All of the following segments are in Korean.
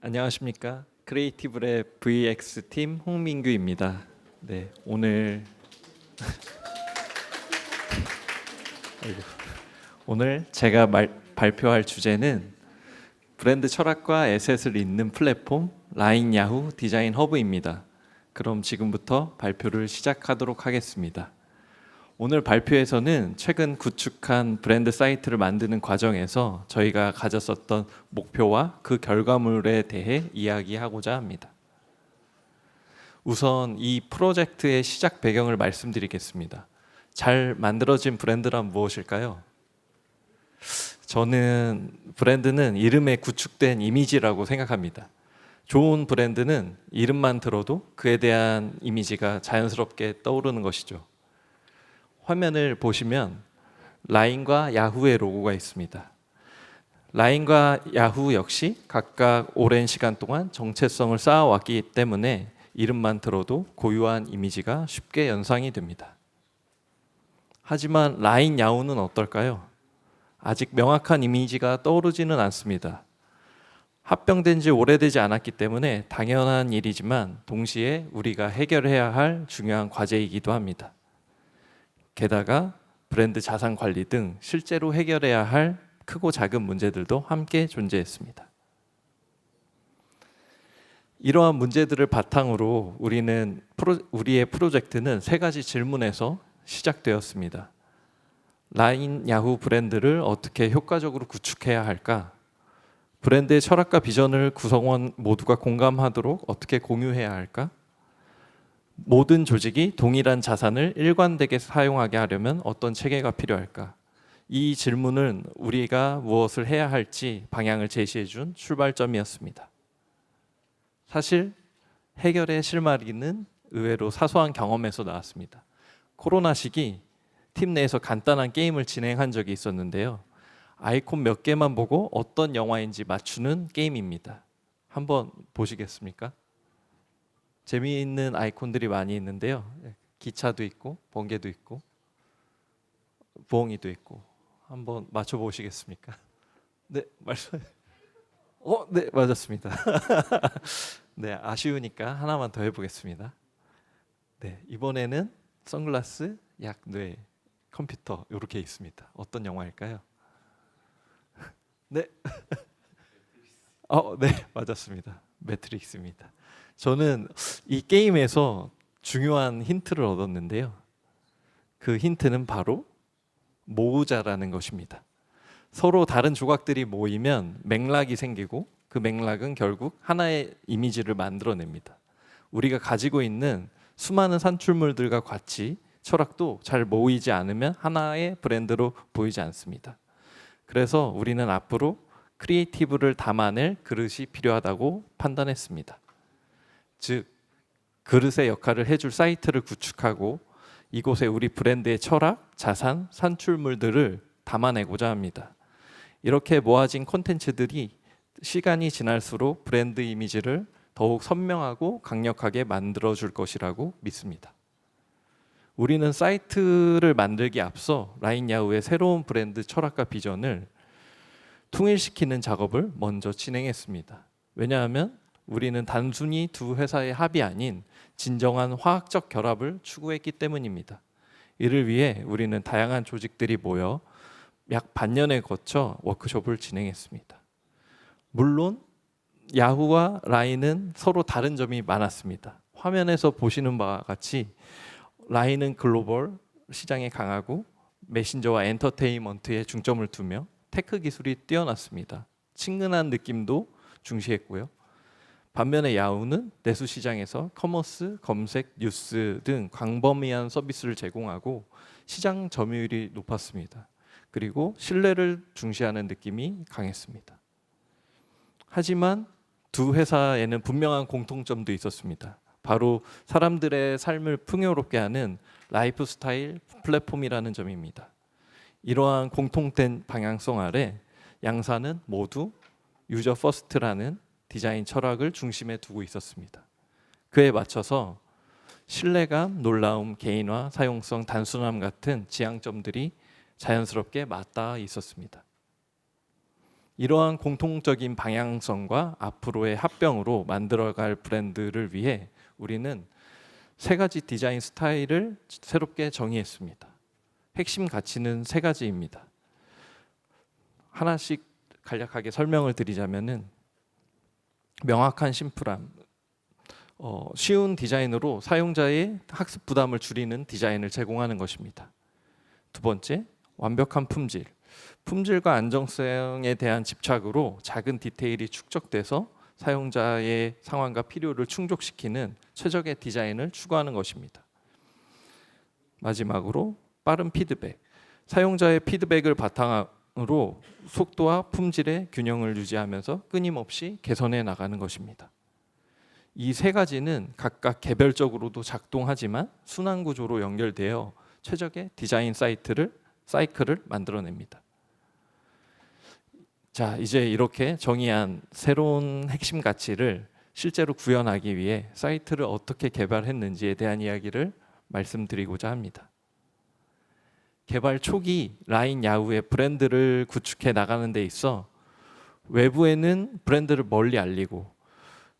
안녕하십니까. 크리에이티브랩 VX팀 홍민규입니다. 네, 아이고. 오늘 제가 발표할 주제는 브랜드 철학과 에셋을 잇는 플랫폼 라인 야후 디자인 허브입니다. 그럼 지금부터 발표를 시작하도록 하겠습니다. 오늘 발표에서는 최근 구축한 브랜드 사이트를 만드는 과정에서 저희가 가졌었던 목표와 그 결과물에 대해 이야기하고자 합니다. 우선 이 프로젝트의 시작 배경을 말씀드리겠습니다. 잘 만들어진 브랜드란 무엇일까요? 저는 브랜드는 이름에 구축된 이미지라고 생각합니다. 좋은 브랜드는 이름만 들어도 그에 대한 이미지가 자연스럽게 떠오르는 것이죠. 화면을 보시면 라인과 야후의 로고가 있습니다. 라인과 야후 역시 각각 오랜 시간 동안 정체성을 쌓아왔기 때문에 이름만 들어도 고유한 이미지가 쉽게 연상이 됩니다. 하지만 라인 야후는 어떨까요? 아직 명확한 이미지가 떠오르지는 않습니다. 합병된 지 오래되지 않았기 때문에 당연한 일이지만 동시에 우리가 해결해야 할 중요한 과제이기도 합니다. 게다가 브랜드 자산 관리 등 실제로 해결해야 할 크고 작은 문제들도 함께 존재했습니다. 이러한 문제들을 바탕으로 우리의 프로젝트는 세 가지 질문에서 시작되었습니다. 라인 야후 브랜드를 어떻게 효과적으로 구축해야 할까? 브랜드의 철학과 비전을 구성원 모두가 공감하도록 어떻게 공유해야 할까? 모든 조직이 동일한 자산을 일관되게 사용하게 하려면 어떤 체계가 필요할까? 이 질문은 우리가 무엇을 해야 할지 방향을 제시해 준 출발점이었습니다. 사실 해결의 실마리는 의외로 사소한 경험에서 나왔습니다. 코로나 시기 팀 내에서 간단한 게임을 진행한 적이 있었는데요. 아이콘 몇 개만 보고 어떤 영화인지 맞추는 게임입니다. 한번 보시겠습니까? 재미있는 아이콘들이 많이 있는데요. 기차도 있고 번개도 있고 부엉이도 있고 한번 맞춰보시겠습니까? 네, 네, 맞았습니다. 네, 아쉬우니까 하나만 더 해보겠습니다. 네, 이번에는 선글라스, 약, 뇌, 컴퓨터 이렇게 있습니다. 어떤 영화일까요? 네, 네, 맞았습니다. 매트릭스입니다. 저는 이 게임에서 중요한 힌트를 얻었는데요. 그 힌트는 바로 모으자라는 것입니다. 서로 다른 조각들이 모이면 맥락이 생기고 그 맥락은 결국 하나의 이미지를 만들어냅니다. 우리가 가지고 있는 수많은 산출물들과 같이 철학도 잘 모이지 않으면 하나의 브랜드로 보이지 않습니다. 그래서 우리는 앞으로 크리에이티브를 담아낼 그릇이 필요하다고 판단했습니다. 즉, 그릇의 역할을 해줄 사이트를 구축하고 이곳에 우리 브랜드의 철학, 자산, 산출물들을 담아내고자 합니다. 이렇게 모아진 콘텐츠들이 시간이 지날수록 브랜드 이미지를 더욱 선명하고 강력하게 만들어줄 것이라고 믿습니다. 우리는 사이트를 만들기에 앞서 라인야후의 새로운 브랜드 철학과 비전을 통일시키는 작업을 먼저 진행했습니다. 왜냐하면 우리는 단순히 두 회사의 합이 아닌 진정한 화학적 결합을 추구했기 때문입니다. 이를 위해 우리는 다양한 조직들이 모여 약 반년에 거쳐 워크숍을 진행했습니다. 물론 야후와 라인은 서로 다른 점이 많았습니다. 화면에서 보시는 바와 같이 라인은 글로벌 시장에 강하고 메신저와 엔터테인먼트에 중점을 두며 테크 기술이 뛰어났습니다. 친근한 느낌도 중시했고요. 반면에 야후는 내수 시장에서 커머스, 검색, 뉴스 등 광범위한 서비스를 제공하고 시장 점유율이 높았습니다. 그리고 신뢰를 중시하는 느낌이 강했습니다. 하지만 두 회사에는 분명한 공통점도 있었습니다. 바로 사람들의 삶을 풍요롭게 하는 라이프 스타일 플랫폼이라는 점입니다. 이러한 공통된 방향성 아래 양사는 모두 유저 퍼스트라는 디자인 철학을 중심에 두고 있었습니다. 그에 맞춰서 신뢰감, 놀라움, 개인화, 사용성, 단순함 같은 지향점들이 자연스럽게 맞닿아 있었습니다. 이러한 공통적인 방향성과 앞으로의 합병으로 만들어갈 브랜드를 위해 우리는 세 가지 디자인 스타일을 새롭게 정의했습니다. 핵심 가치는 세 가지입니다. 하나씩 간략하게 설명을 드리자면은 명확한 심플함, 쉬운 디자인으로 사용자의 학습 부담을 줄이는 디자인을 제공하는 것입니다. 두 번째, 완벽한 품질. 품질과 안정성에 대한 집착으로 작은 디테일이 축적돼서 사용자의 상황과 필요를 충족시키는 최적의 디자인을 추구하는 것입니다. 마지막으로 빠른 피드백. 사용자의 피드백을 바탕으로 속도와 품질의 균형을 유지하면서 끊임없이 개선해 나가는 것입니다. 이 세 가지는 각각 개별적으로도 작동하지만 순환 구조로 연결되어 최적의 디자인 사이클을 만들어냅니다. 자, 이제 이렇게 정의한 새로운 핵심 가치를 실제로 구현하기 위해 사이트를 어떻게 개발했는지에 대한 이야기를 말씀드리고자 합니다. 개발 초기 라인 야후의 브랜드를 구축해 나가는 데 있어 외부에는 브랜드를 멀리 알리고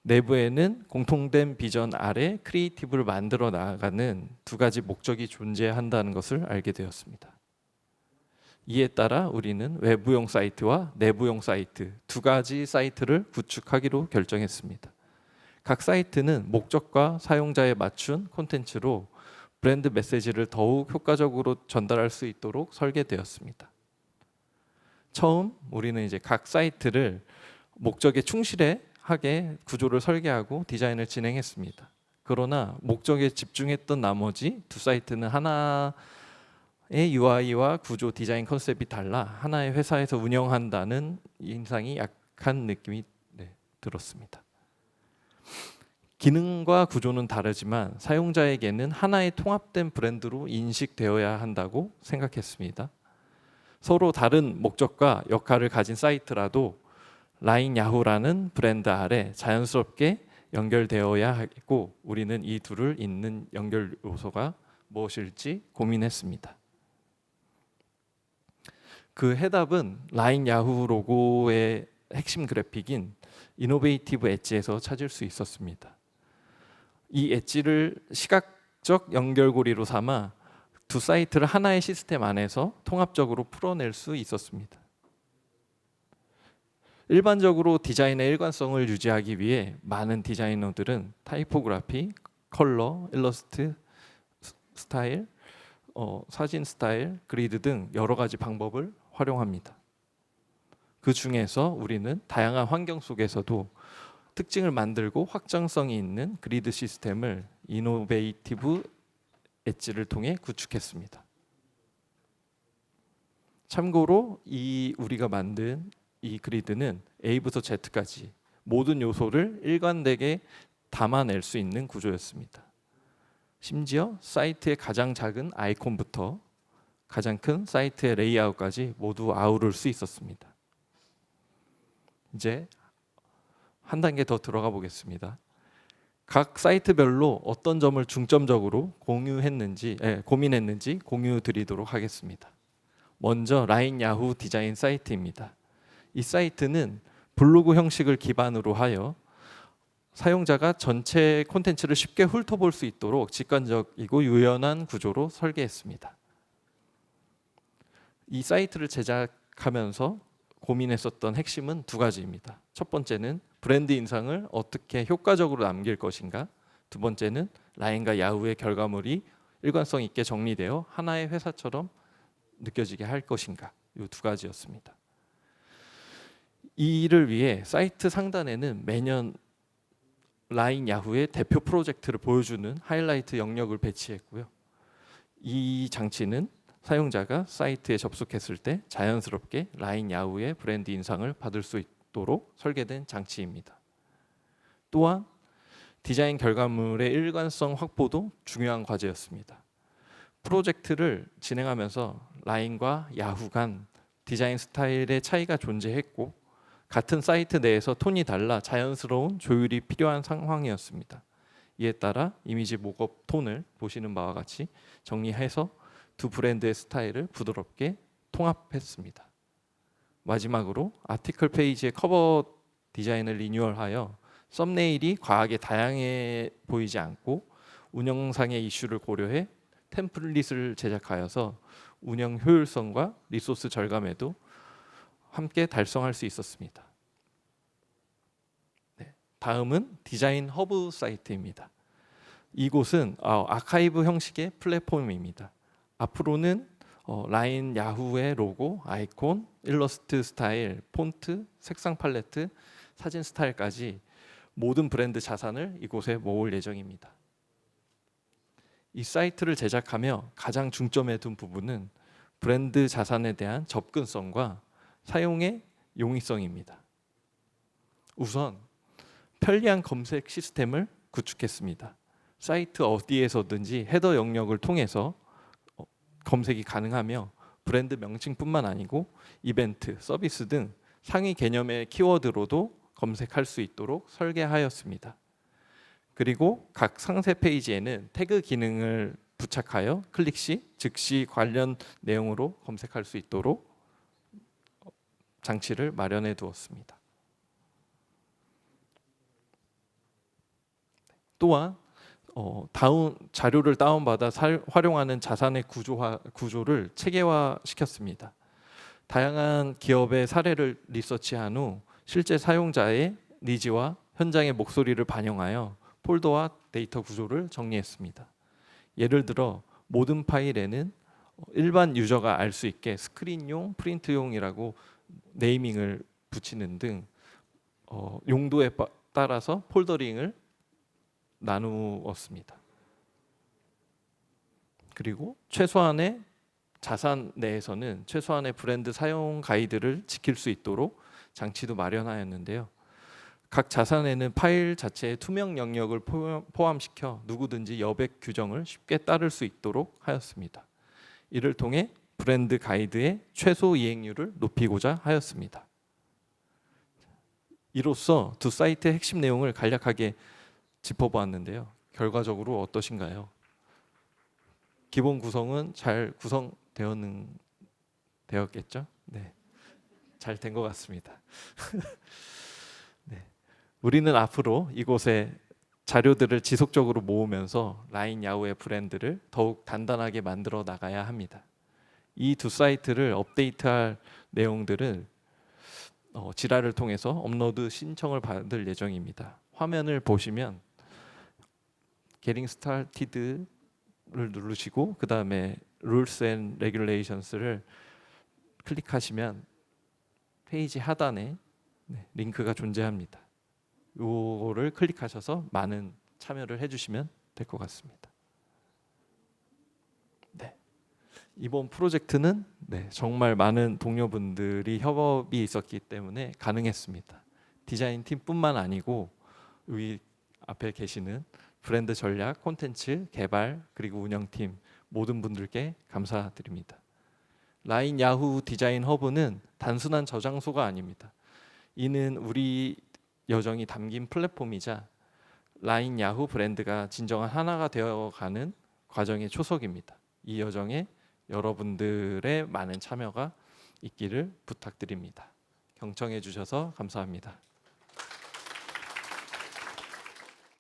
내부에는 공통된 비전 아래 크리에이티브를 만들어 나가는 두 가지 목적이 존재한다는 것을 알게 되었습니다. 이에 따라 우리는 외부용 사이트와 내부용 사이트 두 가지 사이트를 구축하기로 결정했습니다. 각 사이트는 목적과 사용자에 맞춘 콘텐츠로 브랜드 메시지를 더욱 효과적으로 전달할 수 있도록 설계되었습니다. 처음 우리는 이제 각 사이트를 목적에 충실하게 구조를 설계하고 디자인을 진행했습니다. 그러나 목적에 집중했던 나머지 두 사이트는 하나의 UI와 구조 디자인 컨셉이 달라 하나의 회사에서 운영한다는 인상이 약한 느낌이 들었습니다. 기능과 구조는 다르지만 사용자에게는 하나의 통합된 브랜드로 인식되어야 한다고 생각했습니다. 서로 다른 목적과 역할을 가진 사이트라도 라인 야후라는 브랜드 아래 자연스럽게 연결되어야 하고 우리는 이 둘을 잇는 연결 요소가 무엇일지 고민했습니다. 그 해답은 라인 야후 로고의 핵심 그래픽인 이노베이티브 엣지에서 찾을 수 있었습니다. 이 엣지를 시각적 연결고리로 삼아 두 사이트를 하나의 시스템 안에서 통합적으로 풀어낼 수 있었습니다. 일반적으로 디자인의 일관성을 유지하기 위해 많은 디자이너들은 타이포그래피, 컬러, 일러스트 스타일, 사진 스타일, 그리드 등 여러 가지 방법을 활용합니다. 그 중에서 우리는 다양한 환경 속에서도 특징을 만들고 확장성이 있는 그리드 시스템을 이노베이티브 엣지를 통해 구축했습니다. 참고로 우리가 만든 이 그리드는 A부터 Z까지 모든 요소를 일관되게 담아낼 수 있는 구조였습니다. 심지어 사이트의 가장 작은 아이콘부터 가장 큰 사이트의 레이아웃까지 모두 아우를 수 있었습니다. 이제 한 단계 더 들어가 보겠습니다. 각 사이트별로 어떤 점을 중점적으로 고민했는지 공유 드리도록 하겠습니다. 먼저 라인 야후 디자인 사이트입니다. 이 사이트는 블로그 형식을 기반으로 하여 사용자가 전체 콘텐츠를 쉽게 훑어볼 수 있도록 직관적이고 유연한 구조로 설계했습니다. 이 사이트를 제작하면서 고민했었던 핵심은 두 가지입니다. 첫 번째는 브랜드 인상을 어떻게 효과적으로 남길 것인가, 두 번째는 라인과 야후의 결과물이 일관성 있게 정리되어 하나의 회사처럼 느껴지게 할 것인가, 이 두 가지였습니다. 이 일을 위해 사이트 상단에는 매년 라인 야후의 대표 프로젝트를 보여주는 하이라이트 영역을 배치했고요. 이 장치는 사용자가 사이트에 접속했을 때 자연스럽게 라인 야후의 브랜드 인상을 받을 수 있도록 설계된 장치입니다. 또한 디자인 결과물의 일관성 확보도 중요한 과제였습니다. 프로젝트를 진행하면서 라인과 야후 간 디자인 스타일의 차이가 존재했고 같은 사이트 내에서 톤이 달라 자연스러운 조율이 필요한 상황이었습니다. 이에 따라 이미지 목업 톤을 보시는 바와 같이 정리해서 두 브랜드의 스타일을 부드럽게 통합했습니다. 마지막으로 아티클 페이지의 커버 디자인을 리뉴얼하여 썸네일이 과하게 다양해 보이지 않고 운영상의 이슈를 고려해 템플릿을 제작하여서 운영 효율성과 리소스 절감에도 함께 달성할 수 있었습니다. 네, 다음은 디자인 허브 사이트입니다. 이곳은 아카이브 형식의 플랫폼입니다. 앞으로는 라인 야후의 로고, 아이콘, 일러스트 스타일, 폰트, 색상 팔레트, 사진 스타일까지 모든 브랜드 자산을 이곳에 모을 예정입니다. 이 사이트를 제작하며 가장 중점에 둔 부분은 브랜드 자산에 대한 접근성과 사용의 용이성입니다. 우선 편리한 검색 시스템을 구축했습니다. 사이트 어디에서든지 헤더 영역을 통해서 검색이 가능하며 브랜드 명칭뿐만 아니고 이벤트, 서비스 등 상위 개념의 키워드로도 검색할 수 있도록 설계하였습니다. 그리고 각 상세 페이지에는 태그 기능을 부착하여 클릭 시 즉시 관련 내용으로 검색할 수 있도록 장치를 마련해 두었습니다. 또한 자료를 다운받아 활용하는 자산의 구조를 체계화시켰습니다. 다양한 기업의 사례를 리서치한 후 실제 사용자의 니즈와 현장의 목소리를 반영하여 폴더와 데이터 구조를 정리했습니다. 예를 들어 모든 파일에는 일반 유저가 알 수 있게 스크린용, 프린트용이라고 네이밍을 붙이는 등 용도에 따라서 폴더링을 나누었습니다. 그리고 최소한의 자산 내에서는 최소한의 브랜드 사용 가이드를 지킬 수 있도록 장치도 마련하였는데요. 각 자산에는 파일 자체의 투명 영역을 포함시켜 누구든지 여백 규정을 쉽게 따를 수 있도록 하였습니다. 이를 통해 브랜드 가이드의 최소 이행률을 높이고자 하였습니다. 이로써 두 사이트의 핵심 내용을 간략하게 짚어보았는데요. 결과적으로 어떠신가요? 기본 구성은 잘 되었겠죠? 네, 잘 된 것 같습니다. 네, 우리는 앞으로 이곳에 자료들을 지속적으로 모으면서 라인 야후의 브랜드를 더욱 단단하게 만들어 나가야 합니다. 이 두 사이트를 업데이트할 내용들은 지라를 통해서 업로드 신청을 받을 예정입니다. 화면을 보시면 Getting Started를 누르시고 그 다음에 Rules and Regulations를 클릭하시면 페이지 하단에 링크가 존재합니다. 이거를 클릭하셔서 많은 참여를 해주시면 될 것 같습니다. 네, 이번 프로젝트는 정말 많은 동료분들이 협업이 있었기 때문에 가능했습니다. 디자인 팀뿐만 아니고 여기 앞에 계시는 브랜드 전략, 콘텐츠, 개발 그리고 운영팀 모든 분들께 감사드립니다. 라인 야후 디자인 허브는 단순한 저장소가 아닙니다. 이는 우리 여정이 담긴 플랫폼이자 라인 야후 브랜드가 진정한 하나가 되어가는 과정의 초석입니다. 이 여정에 여러분들의 많은 참여가 있기를 부탁드립니다. 경청해 주셔서 감사합니다.